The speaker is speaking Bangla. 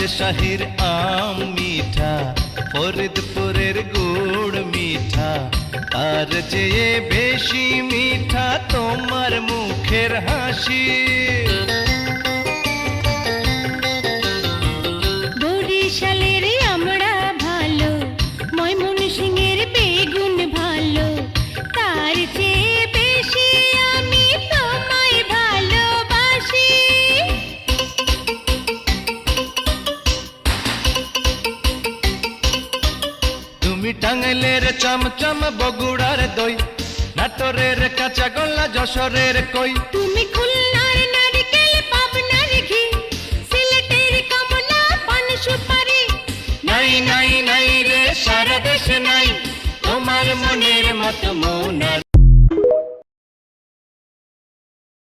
রাজশাহীর আম মিঠা, ফরিদপুরের গুড় মিঠা, তার চেয়ে বেশি মিঠা তোমার মুখের হাসি। বরিশালের আমরা ভালো, ময়মনসিংহের বেগুন ভালো, তার চেয়ে বেশি আমি তোমায় ভালোবাসি। তুমি টাঙ্গাইলের চমচম, বগুড়ার দই, নাটোরের কাঁচা গোল্লা, যশোরের কই। তুমি খুলনার নারকেল, পাবনার ঘি, সিলেটের কমলা, পান সুপারি। নাই নাই নাই রে, সারা দেশে নাই তোমার মনের মতো মন।